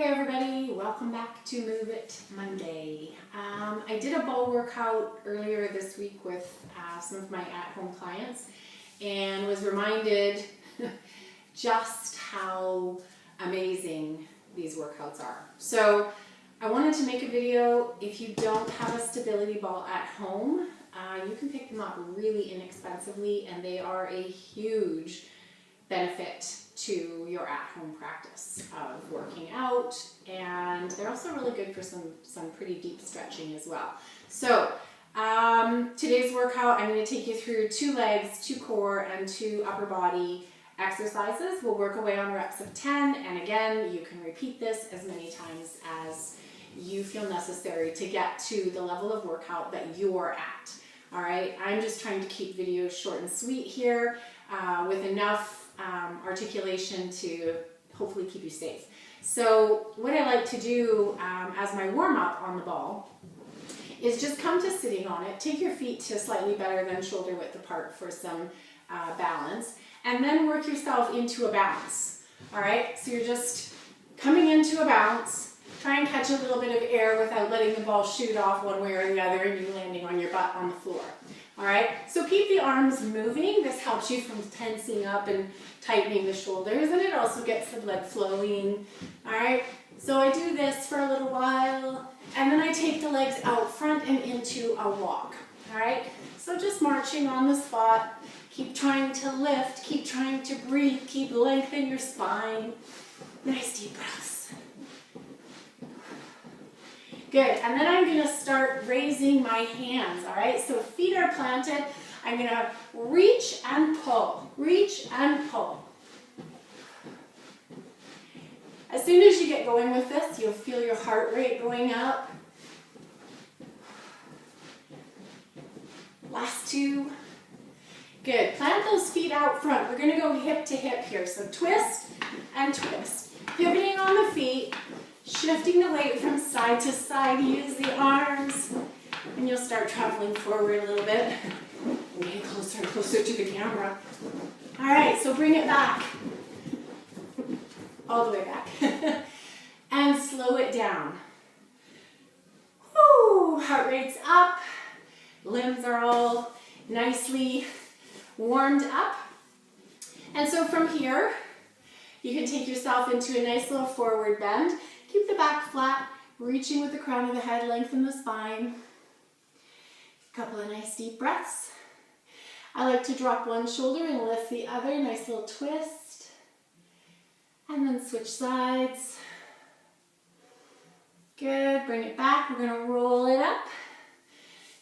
Hey everybody, welcome back to Move It Monday. I did a ball workout earlier this week with some of my at-home clients and was reminded just how amazing these workouts are. So I wanted to make a video. If you don't have a stability ball at home, you can pick them up really inexpensively, and they are a huge benefit to your at-home practice of working out, and they're also really good for some pretty deep stretching as well. So today's workout, I'm going to take you through 2 legs, 2 core, and 2 upper body exercises. We'll work away on reps of 10, and again, you can repeat this as many times as you feel necessary to get to the level of workout that you're at. All right, I'm just trying to keep videos short and sweet here with enough articulation to hopefully keep you safe. So what I like to do as my warm-up on the ball is just come to sitting on it, take your feet to slightly better than shoulder width apart for some balance, and then work yourself into a bounce. All right, so you're just coming into a bounce, try and catch a little bit of air without letting the ball shoot off one way or the other and you landing on your butt on the floor. All right, so keep the arms moving. This helps you from tensing up and tightening the shoulders, and it also gets the blood flowing. All right, so I do this for a little while, and then I take the legs out front and into a walk. All right, so just marching on the spot. Keep trying to lift, keep trying to breathe, keep lengthening your spine. Nice deep breaths. Good, and then I'm gonna start raising my hands, all right? So feet are planted. I'm gonna reach and pull, reach and pull. As soon as you get going with this, you'll feel your heart rate going up. Last 2. Good, plant those feet out front. We're gonna go hip to hip here. So twist and twist. Pivoting on the feet, shifting the weight from side to side. Use the arms, and you'll start traveling forward a little bit. And getting closer and closer to the camera. All right, so bring it back. All the way back. And slow it down. Woo, heart rate's up. Limbs are all nicely warmed up. And so from here, you can take yourself into a nice little forward bend. Keep the back flat, reaching with the crown of the head, lengthen the spine. A couple of nice deep breaths. I like to drop one shoulder and lift the other, nice little twist. And then switch sides. Good, bring it back. We're gonna roll it up.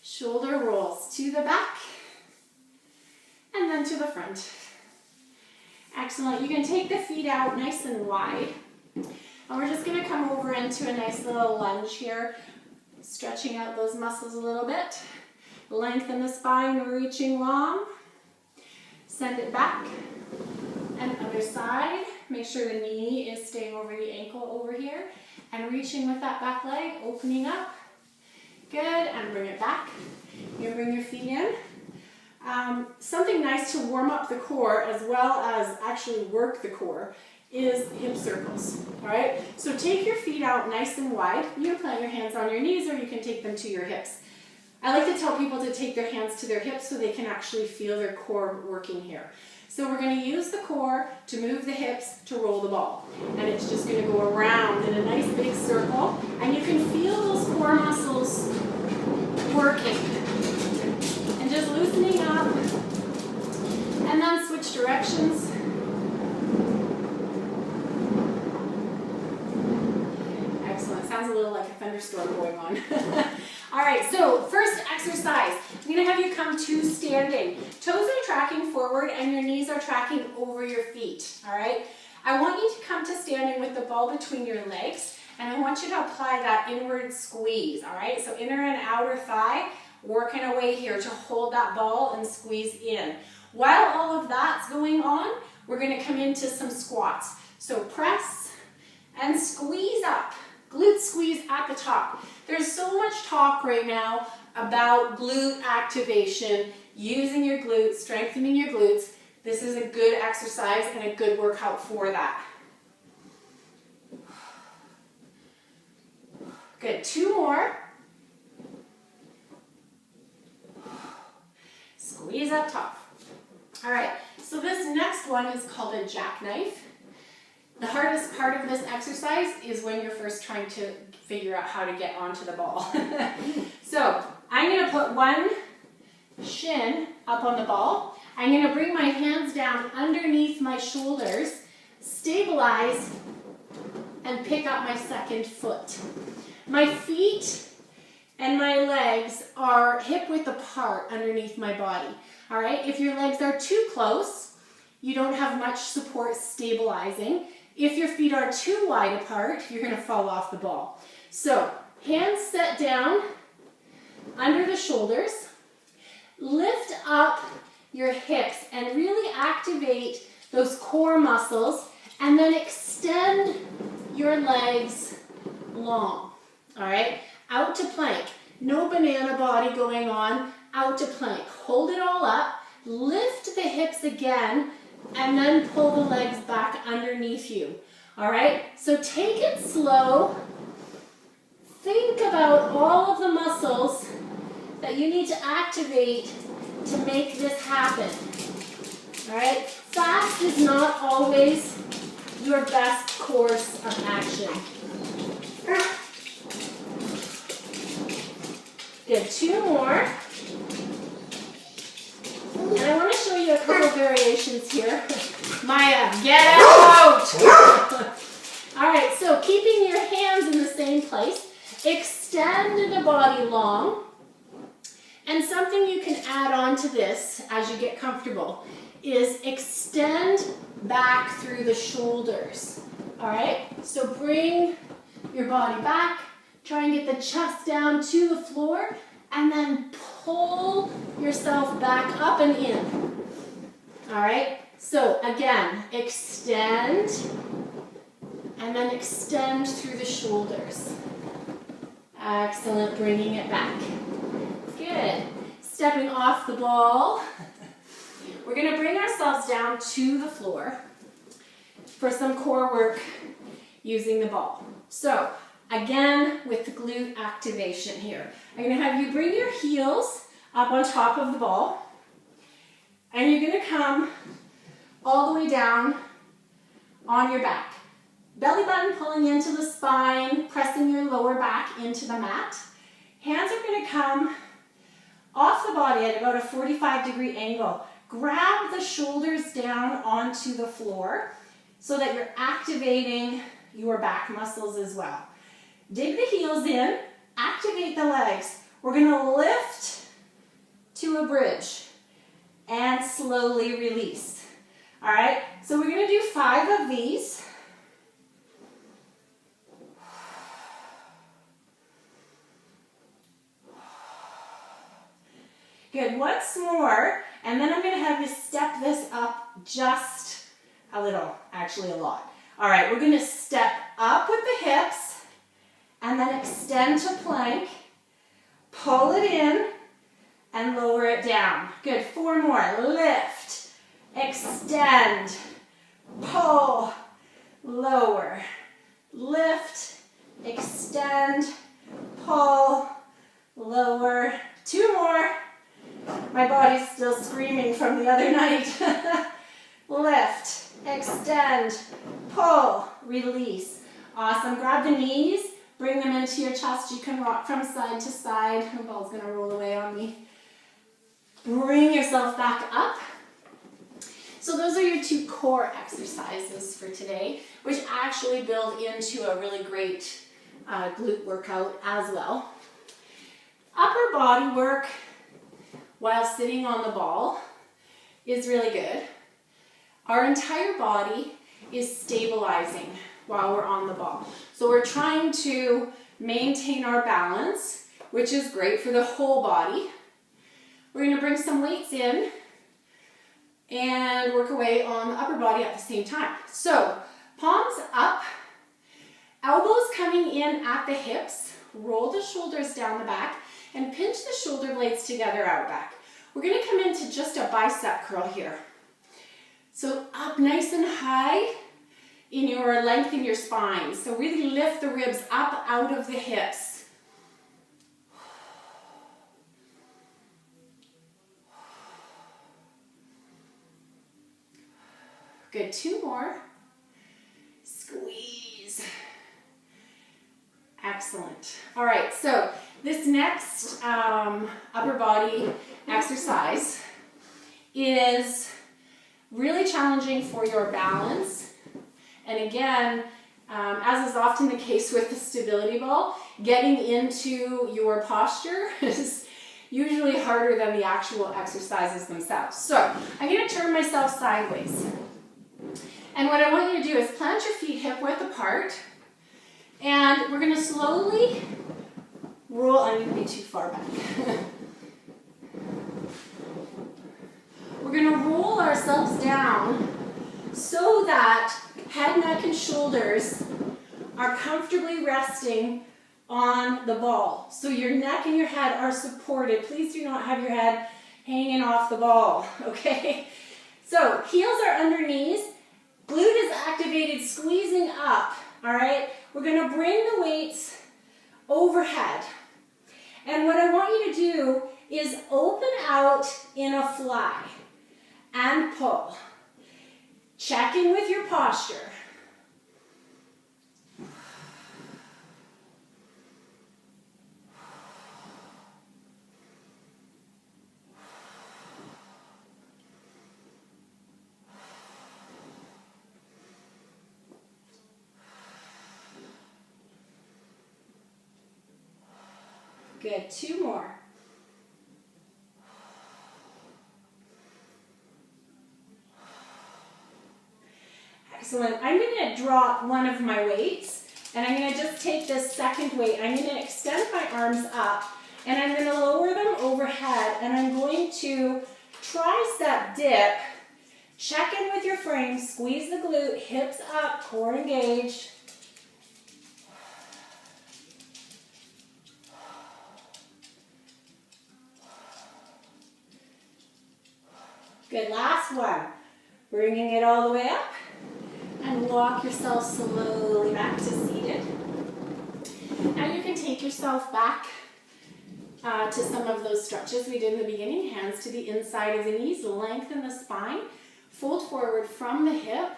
Shoulder rolls to the back and then to the front. Excellent, you can take the feet out nice and wide. And we're just gonna come over into a nice little lunge here, stretching out those muscles a little bit. Lengthen the spine, reaching long. Send it back. And other side. Make sure the knee is staying over the ankle over here. And reaching with that back leg, opening up. Good, and bring it back. You bring your feet in. Something nice to warm up the core as well as actually work the core is hip circles, all right? So take your feet out nice and wide. You can plant your hands on your knees, or you can take them to your hips. I like to tell people to take their hands to their hips so they can actually feel their core working here. So we're gonna use the core to move the hips to roll the ball. And it's just gonna go around in a nice big circle, and you can feel those core muscles working. And just loosening up, and then switch directions. Sounds a little like a thunderstorm going on. All right, so first exercise, I'm gonna have you come to standing. Toes are tracking forward and your knees are tracking over your feet, all right? I want you to come to standing with the ball between your legs, and I want you to apply that inward squeeze, all right? So inner and outer thigh, working away here to hold that ball and squeeze in. While all of that's going on, we're gonna come into some squats. So press and squeeze up. Glute squeeze at the top. There's so much talk right now about glute activation, using your glutes, strengthening your glutes. This is a good exercise and a good workout for that. Good, 2 more. Squeeze up top. All right, so this next one is called a jackknife. The hardest part of this exercise is when you're first trying to figure out how to get onto the ball. So I'm going to put one shin up on the ball. I'm going to bring my hands down underneath my shoulders, stabilize, and pick up my second foot. My feet and my legs are hip-width apart underneath my body. All right, if your legs are too close, you don't have much support stabilizing. If your feet are too wide apart, you're going to fall off the ball. So, hands set down under the shoulders. Lift up your hips and really activate those core muscles, and then extend your legs long. All right, out to plank. No banana body going on. Out to plank. Hold it all up. Lift the hips again, and then pull the legs back underneath you. All right, so take it slow. Think about all of the muscles that you need to activate to make this happen. All right, fast is not always your best course of action. Good, 2 more. And I want to show you a couple variations here. Maya, get out! All right, so keeping your hands in the same place, extend the body long. And something you can add on to this as you get comfortable is extend back through the shoulders. All right, so bring your body back, try and get the chest down to the floor, and then pull yourself back up and in. All right, so again, extend, and then extend through the shoulders. Excellent, bringing it back. Good. Stepping off the ball. We're going to bring ourselves down to the floor for some core work using the ball. So, again, with the glute activation here. I'm going to have you bring your heels up on top of the ball, and you're going to come all the way down on your back. Belly button pulling into the spine, pressing your lower back into the mat. Hands are going to come off the body at about a 45-degree angle. Grab the shoulders down onto the floor so that you're activating your back muscles as well. Dig the heels in, activate the legs. We're going to lift to a bridge and slowly release. All right, so we're going to do 5 of these. Good, once more, and then I'm going to have you step this up just a little, actually a lot. All right, we're going to step up with the hips and then extend to plank, pull it in, and lower it down. Good, 4 more. Lift, extend, pull, lower, lift, extend, pull, lower. 2 more. My body's still screaming from the other night. Lift, extend, pull, release. Awesome. Grab the knees, bring them into your chest. You can rock from side to side. The ball's going to roll away on me. Bring yourself back up. So those are your 2 core exercises for today, which actually build into a really great glute workout as well. Upper body work while sitting on the ball is really good. Our entire body is stabilizing while we're on the ball. So we're trying to maintain our balance, which is great for the whole body. We're going to bring some weights in and work away on the upper body at the same time. So palms up, elbows coming in at the hips, roll the shoulders down the back, and pinch the shoulder blades together out back. We're going to come into just a bicep curl here. So up nice and high in your length in your spine. So really lift the ribs up out of the hips. Good, 2 more. Squeeze. Excellent. All right, so this next upper body exercise is really challenging for your balance. And again, as is often the case with the stability ball, getting into your posture is usually harder than the actual exercises themselves. So I'm going to turn myself sideways. And what I want you to do is plant your feet hip width apart. And we're going to slowly roll. I'm going to be too far back. We're going to roll ourselves down so that head, neck, and shoulders are comfortably resting on the ball. So your neck and your head are supported. Please do not have your head hanging off the ball, okay? So heels are under knees. Glute is activated, squeezing up, all right? We're going to bring the weights overhead. And what I want you to do is open out in a fly and pull. Check in with your posture. Good, 2 more. Excellent. I'm going to drop one of my weights, and I'm going to just take this second weight. I'm going to extend my arms up, and I'm going to lower them overhead, and I'm going to tricep dip. Check in with your frame, squeeze the glute, hips up, core engaged. Good, last one. Bringing it all the way up. And walk yourself slowly back to seated. Now you can take yourself back to some of those stretches we did in the beginning. Hands to the inside of the knees, lengthen the spine. Fold forward from the hip.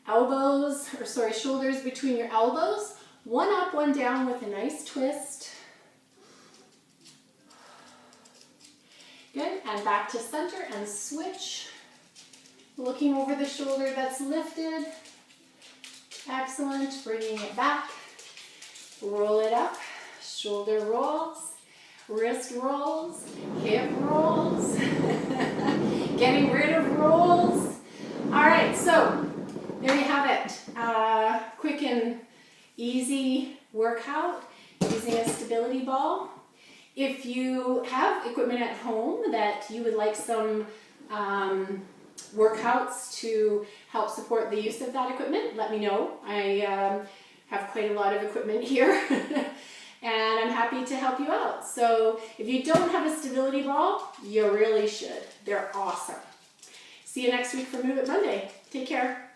Shoulders between your elbows. One up, one down with a nice twist. Good, and back to center and switch. Looking over the shoulder that's lifted. Excellent, bringing it back. Roll it up, shoulder rolls, wrist rolls, hip rolls. Getting rid of rolls. All right, so there you have it. Quick and easy workout using a stability ball. If you have equipment at home that you would like some workouts to help support the use of that equipment, let me know. I have quite a lot of equipment here and I'm happy to help you out. So if you don't have a stability ball, you really should. They're awesome. See you next week for Move It Monday. Take care.